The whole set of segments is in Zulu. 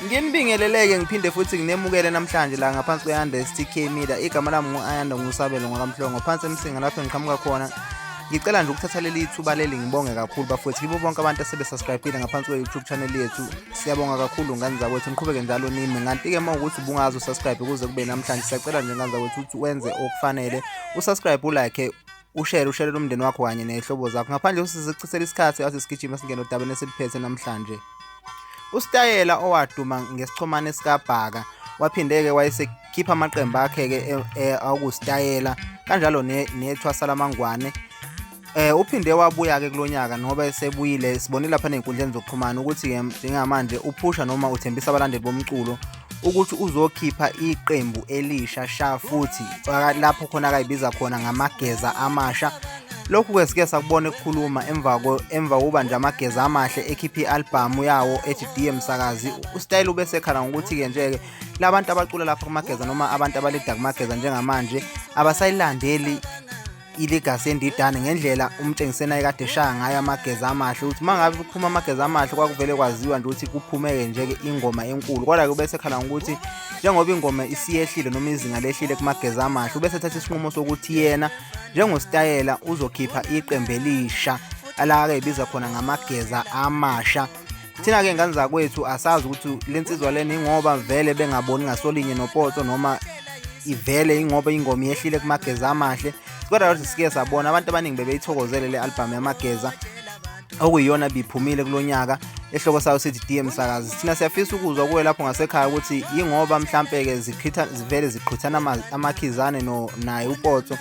Nginibingeleleke ngiphinde futhi nginemukele namhlanje la ngaphansi kwe-STK Media. Igama lami ngu-Ayanda ngusabelo ngokamhlongo phansi emsinga lapho ngiqhamuka khona. Ngicela nje ukuthatha leli thuba leli ngibonge kakhulu bafowethu kibo bonke abantu asebesubscribe ngaphansi kwe-YouTube channel yethu. Siyabonga kakhulu ngani zakwethu, niqhubeke njalo nimi. Nganti-ke uma ukuthi ubungazi usubscribe ukuze kube namhlanje, siyacela nje ngani zakwethu ukuthi wenze okufanele. Usubscribe, ulike, ushare umndeni wakho kanye nezihlobo zakho. Ngaphandle usizicithela isikhathi asigijima singena odabeni esiliphethe namhlanje. uStayela owaduma ngesichomane sikaBhaka waphindeke wayesekhipha amaqembu akhe-ke uStayela kanjalo nethwasa lamangwane. Uphinde wabuya-ke kulonyaka ngoba esebuyile sibonile lapha ney'nkundleni zokuxhumana ukuthi-ke njengamanje uphusha noma uthembisa abalandeli bomculo ukuthi uzokhipha iqembu elisha sha futhi lapho khona akayibiza khona ngamageza amasha. Lokhu-ke sike sakubona ekukhuluma emva kuba nje amageza amahle ekhipha i-albhamu yawo ethi DM Sakazi. uStayela ubesekhala ngokuthi-ke nje-ke labantu abacula lapha kumageza noma abantu abalida kumageza njengamanje abasayilandeli ilegacy endidane ngendlela umtshengiseni ayekade eshaya ngayo amageza amahle, ukuthi mangabe kuphuma amageza amahle kwakuvele kwaziwa nje ukuthi kuphumeke nje-ke ingoma enkulu. Kodwa-ke ubesekhala ngokuthi njengoba ingoma isiyehlile noma izinga lehlile kumageza amahle, ubesethatha isinqumo sokuthi yena njengoStayela uzokhipha iqembu elisha ala-ke ibiza khona ngamageza amasha. Thina-ke ngani zakwethu asazi ukuthi le nsizwa lena ingoba vele bengaboni ngasolinye nopoto noma ivele ingoba ingoma iyehlile kumageza amahle. Kodwa nje sike sabona abantu abaningi bebeyithokozele le album yamageza okuyiyona biphumile kulonyaka ehloko sayo sithi DM Sakazi. Thina siyafisa ukuzwa kuwe lapho ngasekhaya ukuthi ingoba mhlambe-ke zivele ziqhithana amakhizane naye upoto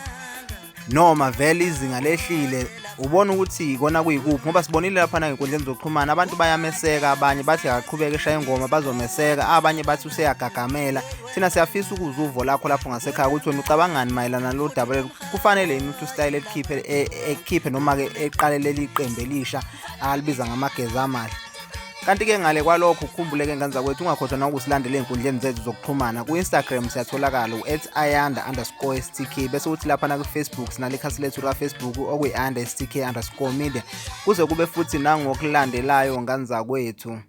noma vele izinga lehlile, ubona ukuthi ikona kuyikuphi ngoba sibonile lapha nangey'nkundleni zokuxhumana abantu bayameseka, abanye bathi akaqhubeke eshaya ingoma bazomeseka, abanye bathi useyagagamela. Thina siyafisa ukuzwa uvo lakho lapho ngasekhaya ukuthi wena ucabangani mayelana nalolundaba leli. Kufanele yini ukuthi uStayela ekhiphe noma-ke eqale leli qembu elisha alibiza ngamageza amahle? Kanti-ke ngale kwalokho ukhumbuleke ngani zakwethu ungakhohlwa nokusilandela ey'nkundleni zethu zokuxhumana. Ku-Instagram siyatholakala @ayanda_stk bese uthi laphana ku-Facebook sinale ikhasi lethu lika-Facebook okuyi-STK_media kuze kube futhi nangokulandelayo ngani zakwethu.